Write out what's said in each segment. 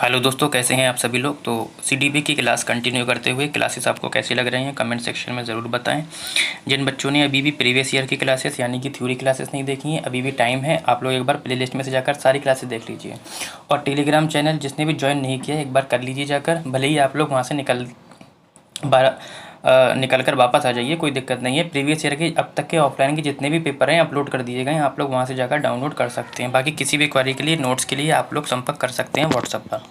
Hello दोस्तों, कैसे हैं आप सभी लोग। तो सीडीपी की क्लास कंटिन्यू करते हुए क्लासेस आपको कैसी लग रही हैं कमेंट सेक्शन में ज़रूर बताएं। जिन बच्चों ने अभी भी प्रीवियस ईयर की क्लासेस यानी कि थ्योरी क्लासेस नहीं देखी हैं, अभी भी टाइम है, आप लोग एक बार प्लेलिस्ट में से जाकर सारी क्लासेस देख लीजिए। और टेलीग्राम चैनल जिसने भी ज्वाइन नहीं किया एक बार कर लीजिए जाकर, भले ही आप लोग वहाँ से निकल कर वापस आ जाइए, कोई दिक्कत नहीं है। प्रीवियस ईयर के अब तक के ऑफलाइन के जितने भी पेपर हैं अपलोड कर दिए गए हैं, आप लोग वहाँ से जाकर डाउनलोड कर सकते हैं। बाकी किसी भी क्वेरी के लिए, नोट्स के लिए आप लोग संपर्क कर सकते हैं व्हाट्सएप पर।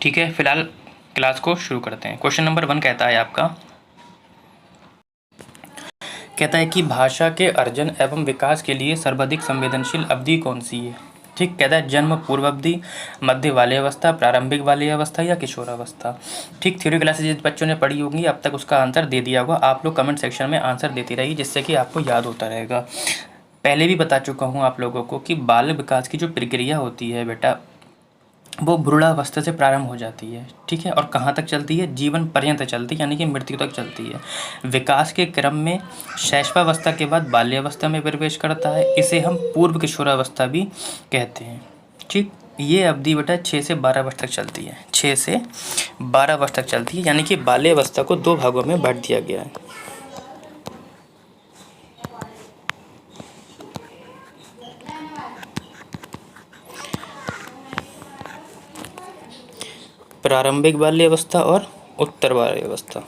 ठीक है, फिलहाल क्लास को शुरू करते हैं। क्वेश्चन नंबर 1 कहता है आपका, कहता है कि भाषा के अर्जन एवं विकास के लिए सर्वाधिक संवेदनशील अवधि कौन सी है। ठीक, कहता है जन्म पूर्व अवधि, मध्य वाली अवस्था, प्रारंभिक वाली अवस्था या किशोरावस्था। ठीक, थ्योरी क्लासेज जिस बच्चों ने पढ़ी होंगी अब तक उसका आंसर दे दिया होगा। आप लोग कमेंट सेक्शन में आंसर देती रहिए जिससे कि आपको याद होता रहेगा। पहले भी बता चुका हूँ आप लोगों को कि बाल विकास की जो प्रक्रिया होती है बेटा, वो भ्रूणावस्था से प्रारंभ हो जाती है। ठीक है, और कहाँ तक चलती है, जीवन पर्यंत चलती है, यानी कि मृत्यु तक चलती है। विकास के क्रम में शैशवावस्था के बाद बाल्यावस्था में प्रवेश करता है, इसे हम पूर्व किशोरावस्था भी कहते हैं। ठीक, ये अवधि बेटा 6 से 12 वर्ष तक चलती है, 6 से 12 वर्ष तक चलती है, यानी कि बाल्यावस्था को 2 भागों में बांट दिया गया है। प्रारंभिक बाल्यावस्था और उत्तर बाल्यावस्था।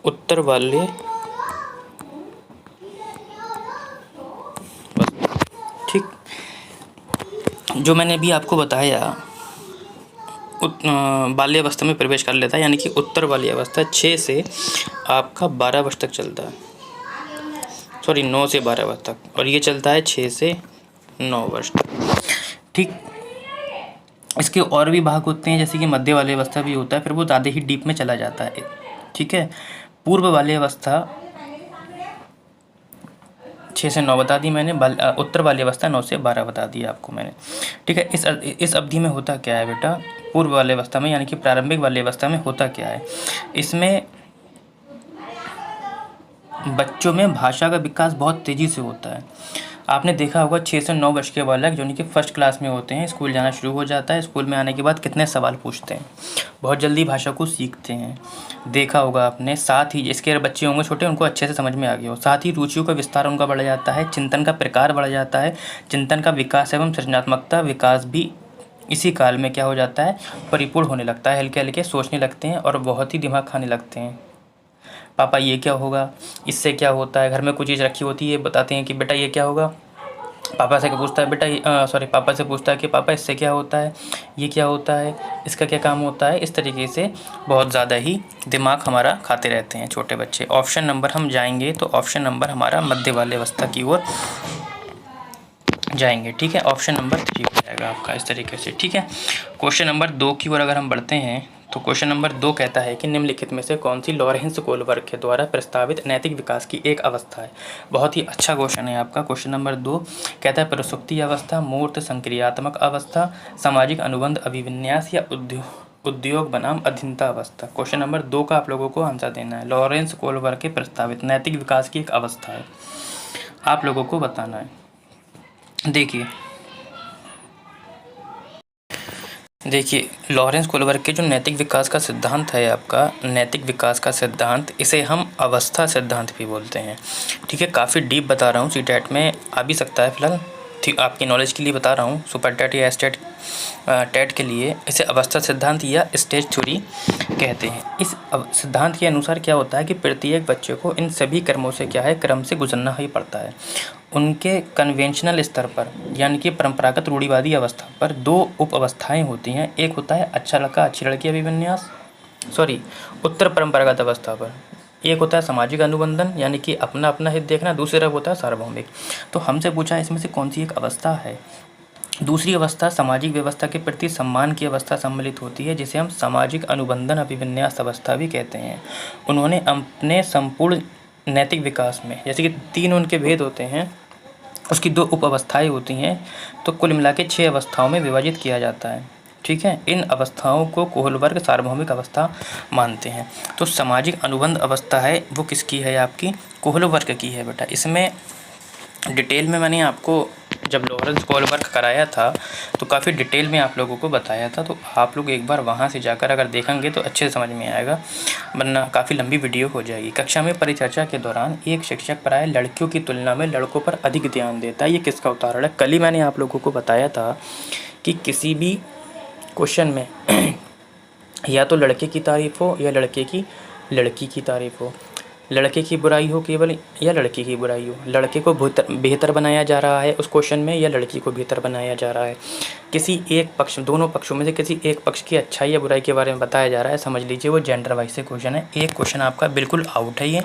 उत्तर बाल्य, ठीक, जो मैंने अभी आपको बताया बाल्यावस्था में प्रवेश कर लेता है, यानी कि उत्तर बाल्यावस्था 6 से आपका 12 वर्ष तक चलता है, सॉरी 9 से 12 वर्ष तक, और ये चलता है 6 से 9 वर्ष तक। ठीक, इसके और भी भाग होते हैं, जैसे कि मध्य वाली अवस्था भी होता है, फिर वो ज़्यादा ही डीप में चला जाता है। ठीक है, पूर्व वाली अवस्था 6 से 9 बता दी मैंने, उत्तर वाली अवस्था 9 से 12 बता दी आपको मैंने। ठीक है, इस अवधि में होता क्या है बेटा, पूर्व वाली अवस्था में यानी कि प्रारंभिक वाली अवस्था में होता क्या है, इसमें बच्चों में भाषा का विकास बहुत तेज़ी से होता है। आपने देखा होगा 6 से 9 वर्ष के बालक जो कि फर्स्ट क्लास में होते हैं, स्कूल जाना शुरू हो जाता है, स्कूल में आने के बाद कितने सवाल पूछते हैं, बहुत जल्दी भाषा को सीखते हैं। देखा होगा आपने, साथ ही इसके बच्चे होंगे छोटे, उनको अच्छे से समझ में आ गया हो, साथ ही रुचियों का विस्तार उनका बढ़ जाता है, चिंतन का प्रकार बढ़ जाता है, चिंतन का विकास एवं सृजनात्मकता विकास भी इसी काल में क्या हो जाता है, परिपूर्ण होने लगता है। हल्के हल्के सोचने लगते हैं और बहुत ही दिमाग खाने लगते हैं। पापा ये क्या होगा, इससे क्या होता है, घर में कुछ चीज़ रखी होती है, बताते हैं कि बेटा ये क्या होगा, पापा से पूछता है बेटा पापा से पूछता है कि पापा इससे क्या होता है, ये क्या होता है, इसका क्या काम होता है। इस तरीके से बहुत ज़्यादा ही दिमाग हमारा खाते रहते हैं छोटे बच्चे। ऑप्शन नंबर हम जाएंगे तो ऑप्शन नंबर हमारा मध्य वाली अवस्था की ओर जाएंगे। ठीक है, ऑप्शन नंबर 3 हो जाएगा आपका इस तरीके से। ठीक है, क्वेश्चन नंबर 2 की ओर अगर हम बढ़ते हैं तो क्वेश्चन नंबर 2 कहता है कि निम्नलिखित में से कौन सी लॉरेंस कोलबर्ग के द्वारा प्रस्तावित नैतिक विकास की एक अवस्था है। बहुत ही अच्छा क्वेश्चन है आपका। क्वेश्चन नंबर 2 कहता है प्रसुप्ति अवस्था, मूर्त संक्रियात्मक अवस्था, सामाजिक अनुबंध अभिविन्यास या उद्योग बनाम अधीनता अवस्था। क्वेश्चन नंबर 2 का आप लोगों को आंसर देना है। लॉरेंस कोलबर्ग के प्रस्तावित नैतिक विकास की एक अवस्था है, आप लोगों को बताना है। देखिए लॉरेंस कोलबर्ग के जो नैतिक विकास का सिद्धांत है आपका, नैतिक विकास का सिद्धांत, इसे हम अवस्था सिद्धांत भी बोलते हैं। ठीक है, काफ़ी डीप बता रहा हूँ, सीटेट में आ भी सकता है, फिलहाल आपकी नॉलेज के लिए बता रहा हूँ, सुपर टेट या स्टेट टेट के लिए इसे अवस्था सिद्धांत या स्टेज थ्योरी कहते हैं। इस सिद्धांत के अनुसार क्या होता है कि प्रत्येक बच्चे को इन सभी क्रमों से क्या है, क्रम से गुजरना ही पड़ता है। उनके कन्वेंशनल स्तर पर यानी कि परंपरागत रूढ़िवादी अवस्था पर 2 उप अवस्थाएँ होती हैं। एक होता है अच्छा लड़का अच्छी लड़की अभिविन्यास, उत्तर परंपरागत अवस्था पर एक होता है सामाजिक अनुबंधन यानी कि अपना अपना हित देखना, दूसरी तरफ होता है सार्वभौमिक। तो हमसे पूछा इसमें से कौन सी एक अवस्था है। दूसरी अवस्था सामाजिक व्यवस्था के प्रति सम्मान की अवस्था सम्मिलित होती है, जिसे हम सामाजिक अनुबंधन अभिविन्यास अवस्था भी कहते हैं। उन्होंने अपने संपूर्ण नैतिक विकास में, जैसे कि 3 उनके भेद होते हैं, उसकी 2 उप अवस्थाएँ होती हैं, तो कुल मिला के 6 अवस्थाओं में विभाजित किया जाता है। ठीक है, इन अवस्थाओं को कोहलबर्ग सार्वभौमिक अवस्था मानते हैं। तो सामाजिक अनुबंध अवस्था है वो किसकी है, आपकी कोहलबर्ग की है बेटा। इसमें डिटेल में मैंने आपको जब लॉरेंस कोहलबर्ग कराया था तो काफ़ी डिटेल में आप लोगों को बताया था, तो आप लोग एक बार वहाँ से जाकर अगर देखेंगे तो अच्छे से समझ में आएगा, वरना काफ़ी लंबी वीडियो हो जाएगी। कक्षा में परिचर्चा के दौरान एक शिक्षक प्रायः लड़कियों की तुलना में लड़कों पर अधिक ध्यान देता है। ये किसका उदाहरण है? कल ही मैंने आप लोगों को बताया था कि किसी भी क्वेश्चन में या तो लड़के की तारीफ़ हो या लड़के की लड़की की तारीफ़ हो, लड़के की बुराई हो केवल या लड़की की बुराई हो, लड़के को बेहतर बनाया जा रहा है उस क्वेश्चन में या लड़की को बेहतर बनाया जा रहा है, किसी एक पक्ष, दोनों पक्षों में से किसी एक पक्ष की अच्छाई या बुराई के बारे में बताया जा रहा है, समझ लीजिए वो जेंडर वाइज से क्वेश्चन है। एक क्वेश्चन आपका बिल्कुल आउट है ये,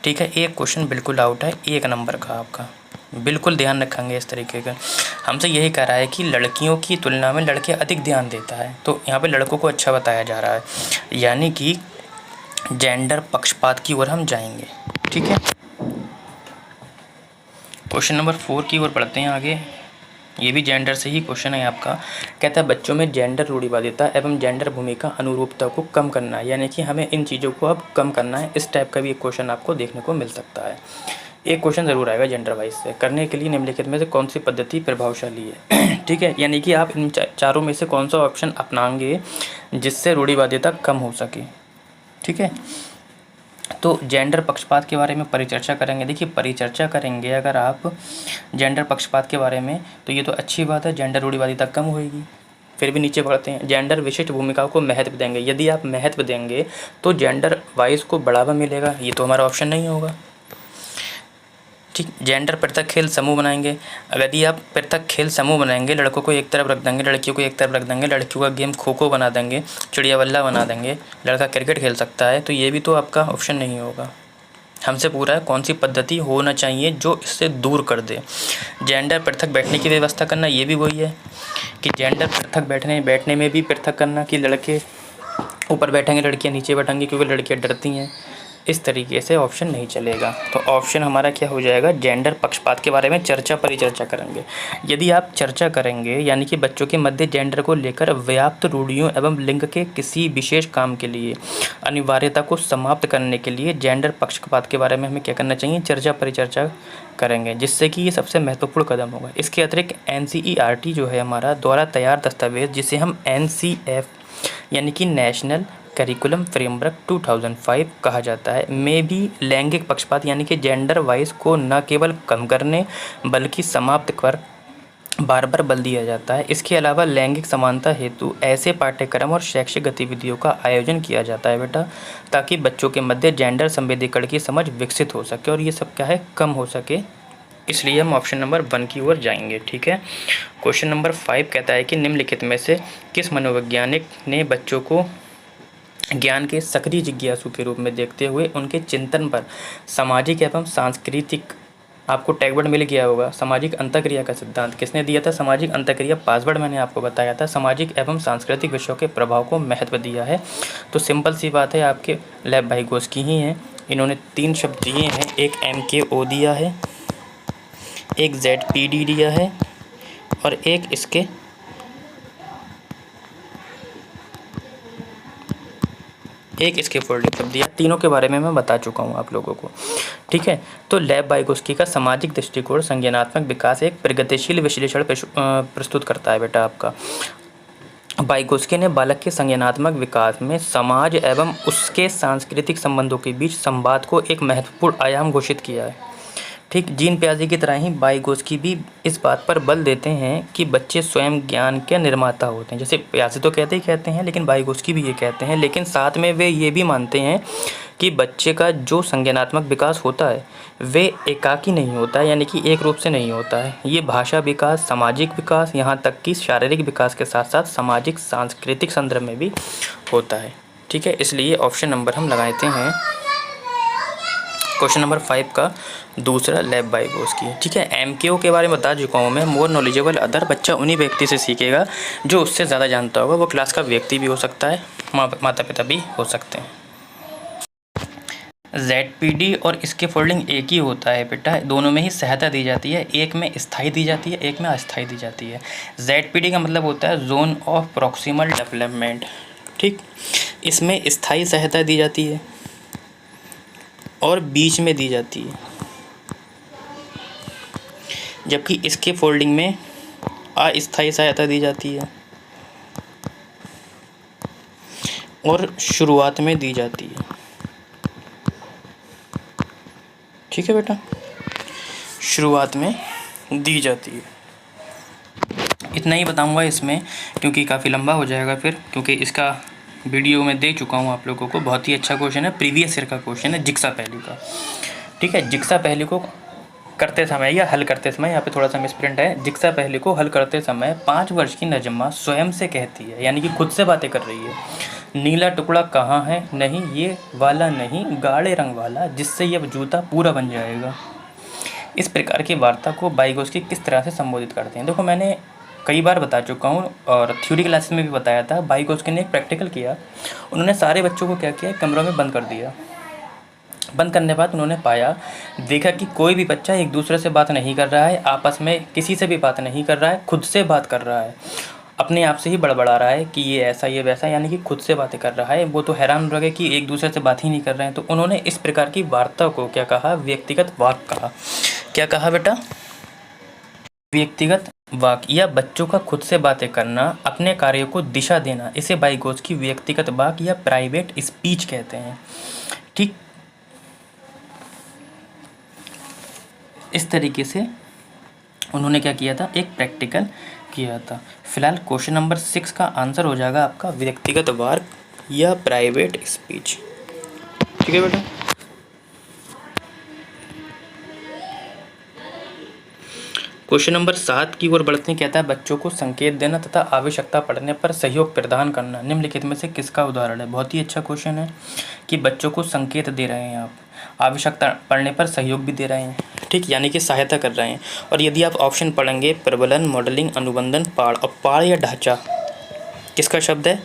ठीक है, एक क्वेश्चन बिल्कुल आउट है, 1 नंबर का आपका, बिल्कुल ध्यान रखेंगे इस तरीके का। हमसे यही कह रहा है कि लड़कियों की तुलना में लड़के अधिक ध्यान देता है, तो यहाँ पे लड़कों को अच्छा बताया जा रहा है, यानी कि जेंडर पक्षपात की ओर हम जाएंगे। ठीक है, क्वेश्चन नंबर 4 की ओर पढ़ते हैं आगे। ये भी जेंडर से ही क्वेश्चन है आपका। कहता है बच्चों में जेंडर रूढ़िवादिता एवं जेंडर भूमिका अनुरूपता को कम करना है, यानी कि हमें इन चीज़ों को अब कम करना है। इस टाइप का भी एक क्वेश्चन आपको देखने को मिल सकता है। एक क्वेश्चन ज़रूर आएगा जेंडर वाइज से। करने के लिए निम्नलिखित में से कौन सी पद्धति प्रभावशाली है? ठीक है, यानी कि आप इन चारों में से कौन सा ऑप्शन अपनाएंगे जिससे रूढ़िवादिता कम हो सके। ठीक है, तो जेंडर पक्षपात के बारे में परिचर्चा करेंगे। देखिए, परिचर्चा करेंगे अगर आप जेंडर पक्षपात के बारे में तो ये तो अच्छी बात है, जेंडर रूढ़िवादिता कम होएगी। फिर भी नीचे बढ़ते हैं, जेंडर विशिष्ट भूमिकाओं को महत्व देंगे। यदि आप महत्व देंगे तो जेंडर वाइज को बढ़ावा मिलेगा, ये तो हमारा ऑप्शन नहीं होगा। ठीक, जेंडर पृथक खेल समूह बनाएंगे। यदि आप पृथक खेल समूह बनाएंगे, लड़कों को एक तरफ रख देंगे, लड़कियों को एक तरफ रख देंगे, लड़कियों का गेम खो खो बना देंगे, चिड़िया बल्ला बना देंगे, लड़का क्रिकेट खेल सकता है, तो ये भी तो आपका ऑप्शन नहीं होगा। हमसे पूरा है कौन सी पद्धति होना चाहिए जो इससे दूर कर दे। जेंडर पृथक बैठने की व्यवस्था करना, ये भी वही है कि जेंडर पृथक बैठने में भी पृथक करना, कि लड़के ऊपर बैठेंगे, लड़कियाँ नीचे बैठेंगी, क्योंकि लड़कियाँ डरती हैं। इस तरीके से ऑप्शन नहीं चलेगा। तो ऑप्शन हमारा क्या हो जाएगा, जेंडर पक्षपात के बारे में चर्चा परिचर्चा करेंगे। यदि आप चर्चा करेंगे यानी कि बच्चों के मध्य जेंडर को लेकर व्याप्त रूढ़ियों एवं लिंग के किसी विशेष काम के लिए अनिवार्यता को समाप्त करने के लिए जेंडर पक्षपात के बारे में हमें क्या करना चाहिए, चर्चा परिचर्चा करेंगे, जिससे कि ये सबसे महत्वपूर्ण कदम होगा। इसके अतिरिक्त NCERT जो है हमारा द्वारा तैयार दस्तावेज, जिसे हम NCF यानी कि नेशनल करिकुलम फ्रेमवर्क 2005 कहा जाता है, में भी लैंगिक पक्षपात यानी कि जेंडर वाइज को न केवल कम करने बल्कि समाप्त कर बार बार बल दिया जाता है। इसके अलावा लैंगिक समानता हेतु ऐसे पाठ्यक्रम और शैक्षिक गतिविधियों का आयोजन किया जाता है बेटा, ताकि बच्चों के मध्य जेंडर संवेदीकरण की समझ विकसित हो सके और ये सब क्या है, कम हो सके। इसलिए हम ऑप्शन नंबर 1 की ओर जाएंगे। ठीक है, क्वेश्चन नंबर 5 कहता है कि निम्नलिखित में से किस मनोवैज्ञानिक ने बच्चों को ज्ञान के सक्रिय जिज्ञासु के रूप में देखते हुए उनके चिंतन पर सामाजिक एवं सांस्कृतिक, आपको टैगवर्ड मिल गया होगा, सामाजिक अंतःक्रिया का सिद्धांत किसने दिया था, सामाजिक अंतःक्रिया पासवर्ड मैंने आपको बताया था, सामाजिक एवं सांस्कृतिक विषयों के प्रभाव को महत्व दिया है। तो सिंपल सी बात है, आपके लेव वाइगोत्स्की ही हैं। इन्होंने 3 शब्द दिए हैं, एक MKO दिया है, एक ZPD दिया है और एक इसके फोल्डिंग शब्द दिया। तीनों के बारे में मैं बता चुका हूँ आप लोगों को। ठीक है, तो लेव वाइगोत्स्की का सामाजिक दृष्टिकोण संज्ञानात्मक विकास एक प्रगतिशील विश्लेषण प्रस्तुत करता है बेटा आपका। वाइगोत्स्की ने बालक के संज्ञानात्मक विकास में समाज एवं उसके सांस्कृतिक संबंधों के बीच संवाद को एक महत्वपूर्ण आयाम घोषित किया है। ठीक, जीन प्याजे की तरह ही वाइगोत्स्की भी इस बात पर बल देते हैं कि बच्चे स्वयं ज्ञान के निर्माता होते हैं। जैसे प्याजे तो कहते हैं, लेकिन वाइगोत्स्की भी ये कहते हैं, लेकिन साथ में वे ये भी मानते हैं कि बच्चे का जो संज्ञानात्मक विकास होता है वे एकाकी नहीं होता है, यानी कि एक रूप से नहीं होता है। ये भाषा विकास, सामाजिक विकास, यहाँ तक कि शारीरिक विकास के साथ साथ सामाजिक सांस्कृतिक संदर्भ में भी होता है। ठीक है, इसलिए ऑप्शन नंबर हम लगाते हैं क्वेश्चन नंबर 5 का दूसरा, लेव वाइगोत्स्की। ठीक है, MKO के बारे में बता चुका हूँ मैं, मोर नॉलेजेबल अदर। बच्चा उन्हीं व्यक्ति से सीखेगा जो उससे ज़्यादा जानता होगा। वो क्लास का व्यक्ति भी हो सकता है, माता पिता भी हो सकते हैं। ZPD और इसके फोल्डिंग एक ही होता है बेटा, दोनों में ही सहायता दी जाती है, एक में स्थायी दी जाती है, एक में अस्थायी दी जाती है। ZPD का मतलब होता है जोन ऑफ प्रॉक्सिमल डेवलपमेंट, ठीक। इसमें स्थायी सहायता दी जाती है और बीच में दी जाती है, जबकि इसके फोल्डिंग में अस्थायी सहायता दी जाती है और शुरुआत में दी जाती है, ठीक है बेटा, शुरुआत में दी जाती है। इतना ही बताऊंगा इसमें, क्योंकि काफ़ी लंबा हो जाएगा फिर, क्योंकि इसका वीडियो में दे चुका हूँ आप लोगों को। बहुत ही अच्छा क्वेश्चन है, प्रीवियस ईयर का क्वेश्चन है, जिक्सा पहेली का, ठीक है। जिक्सा पहेली को करते समय या हल करते समय, यहाँ पे थोड़ा सा मिसप्रिंट है, जिक्सा पहेली को हल करते समय 5 वर्ष की नजमा स्वयं से कहती है, यानी कि खुद से बातें कर रही है, नीला टुकड़ा कहाँ है, नहीं ये वाला नहीं, गाढ़े रंग वाला, जिससे यह जूता पूरा बन जाएगा। इस प्रकार की वार्ता को वाइगोत्स्की किस तरह से संबोधित करते हैं? देखो, मैंने कई बार बता चुका हूँ और थ्योरी क्लासेस में भी बताया था। वाइगोत्स्की ने एक प्रैक्टिकल किया, उन्होंने सारे बच्चों को क्या किया, कमरों में बंद कर दिया। बंद करने के बाद उन्होंने देखा कि कोई भी बच्चा एक दूसरे से बात नहीं कर रहा है, आपस में किसी से भी बात नहीं कर रहा है, खुद से बात कर रहा है, अपने आप से ही बड़बड़ा रहा है कि ये ऐसा ये वैसा, यानी कि खुद से बातें कर रहा है। वो तो हैरान रह गए कि एक दूसरे से बात ही नहीं कर रहे हैं। तो उन्होंने इस प्रकार की वार्ता को क्या कहा, व्यक्तिगत वाक कहा। क्या कहा बेटा? व्यक्तिगत वाक, या बच्चों का खुद से बातें करना, अपने कार्य को दिशा देना, इसे वाइगोत्स्की व्यक्तिगत वाक या प्राइवेट स्पीच कहते हैं, ठीक। इस तरीके से उन्होंने क्या किया था, एक प्रैक्टिकल किया था। फिलहाल क्वेश्चन नंबर 6 का आंसर हो जाएगा आपका व्यक्तिगत वाक या प्राइवेट स्पीच, ठीक है बेटा। क्वेश्चन नंबर 7 की ओर बढ़ते हैं। कहता है बच्चों को संकेत देना तथा आवश्यकता पड़ने पर सहयोग प्रदान करना निम्नलिखित में से किसका उदाहरण है? बहुत ही अच्छा क्वेश्चन है कि बच्चों को संकेत दे रहे हैं आप, आवश्यकता पड़ने पर सहयोग भी दे रहे हैं, ठीक, यानी कि सहायता कर रहे हैं। और यदि आप ऑप्शन पढ़ेंगे, प्रबलन, मॉडलिंग, अनुबंधन, पाड़, और पाड़ या ढांचा किसका शब्द है?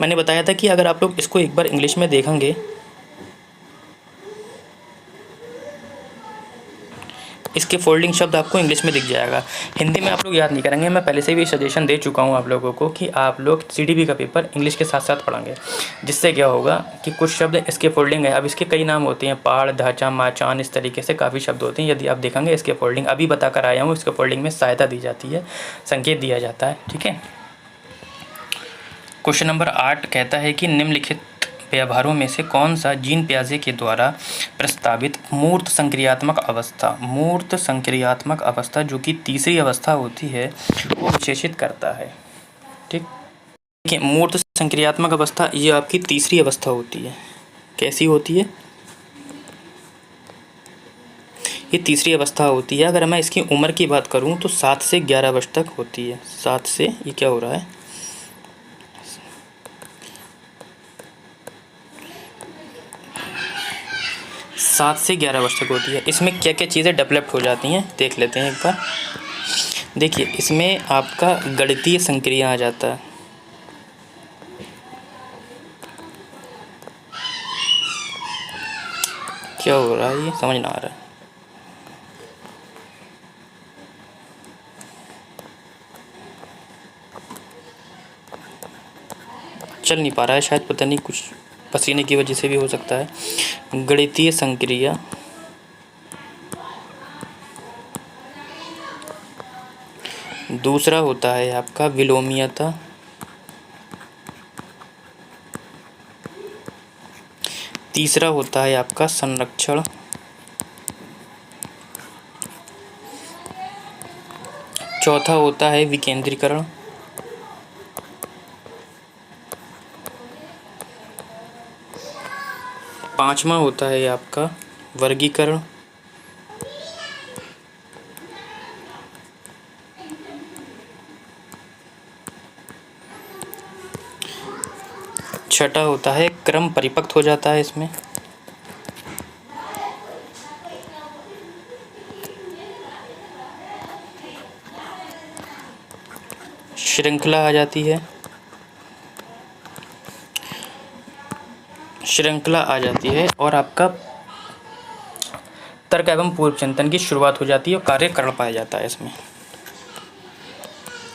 मैंने बताया था कि अगर आप लोग इसको एक बार इंग्लिश में देखेंगे, इसके फोल्डिंग शब्द आपको इंग्लिश में दिख जाएगा, हिंदी में आप लोग याद नहीं करेंगे। मैं पहले से भी सजेशन दे चुका हूँ आप लोगों को कि आप लोग CDP का पेपर इंग्लिश के साथ साथ पढ़ेंगे, जिससे क्या होगा कि कुछ शब्द इसके फोल्डिंग है। अब इसके कई नाम होते हैं, पाड़, ढांचा, माचान, इस तरीके से काफ़ी शब्द होते हैं। यदि आप देखेंगे इसके फोल्डिंग, अभी बता कर आया हूँ, इसके फोल्डिंग में सहायता दी जाती है, संकेत दिया जाता है, ठीक है। क्वेश्चन नंबर 8 कहता है कि निम्नलिखित व्यवहारों में से कौन सा जीन पियाजे के द्वारा प्रस्तावित मूर्त संक्रियात्मक अवस्था जो कि तीसरी अवस्था होती है वो विशेषित करता है, ठीक। देखिए, मूर्त संक्रियात्मक अवस्था ये आपकी तीसरी अवस्था होती है। कैसी होती है? ये तीसरी अवस्था होती है। अगर मैं इसकी उम्र की बात करूं तो 7 से 11 वर्ष तक होती है। 7 से, ये क्या हो रहा है, 7 से 11 वर्ष तक होती है। इसमें क्या क्या चीज़ें डेवलप हो जाती हैं देख लेते हैं एक बार। देखिए, इसमें आपका गणितीय संक्रिया आ जाता है, क्या हो रहा है ये समझ ना आ रहा है। चल नहीं पा रहा है शायद, पता नहीं, कुछ पसीने की वजह से भी हो सकता है। गणितीय संक्रिया दूसरा होता है आपका विलोमीयता, तीसरा होता है आपका संरक्षण, चौथा होता है विकेंद्रीकरण, पांचवा होता है आपका वर्गीकरण, छठा होता है क्रम परिपक्व हो जाता है इसमें, श्रृंखला आ जाती है, और आपका तर्क एवं पूर्व चिंतन की शुरुआत हो जाती है और कार्य कारण पाया जाता है इसमें।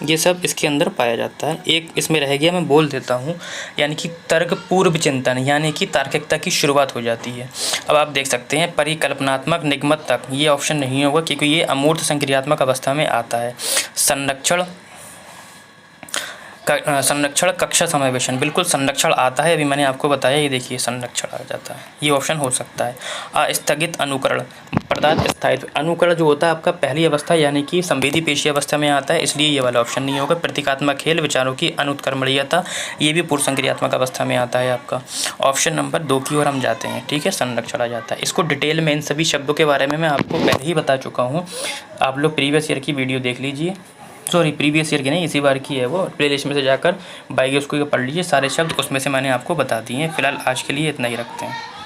ये सब इसके अंदर पाया जाता है। एक इसमें रह गया, मैं बोल देता हूँ, यानी कि तर्क पूर्व चिंतन, यानी कि तार्किकता की शुरुआत हो जाती है। अब आप देख सकते हैं परिकल्पनात्मक निगमत तक, ये ऑप्शन नहीं होगा क्योंकि ये अमूर्त संक्रियात्मक अवस्था में आता है। संरक्षण कक्षा समावेशन, बिल्कुल संरक्षण आता है, अभी मैंने आपको बताया, ये देखिए संरक्षण आ जाता है, ये ऑप्शन हो सकता है। अस्थगित अनुकरण, पदार्थ स्थायित्व, अनुकरण जो होता है आपका पहली अवस्था यानी कि संवेदी पेशी अवस्था में आता है, इसलिए ये वाला ऑप्शन नहीं होगा। प्रतीकात्मक खेल, विचारों की अनुत्क्रमणीयता, ये भी पूर्व संक्रियात्मक अवस्था में आता है आपका। ऑप्शन नंबर 2 की ओर हम जाते हैं, ठीक है, संरक्षण आ जाता है। इसको डिटेल में इन सभी शब्दों के बारे में मैं आपको पहले ही बता चुका हूँ, आप लोग प्रीवियस ईयर की वीडियो देख लीजिए, सॉरी प्रीवियस ईयर की नहीं, इसी बार की है वो, प्लेलिस्ट में से जाकर बायोग्राफी को पढ़ लीजिए, सारे शब्द उसमें से मैंने आपको बता दिए हैं। फिलहाल आज के लिए इतना ही रखते हैं।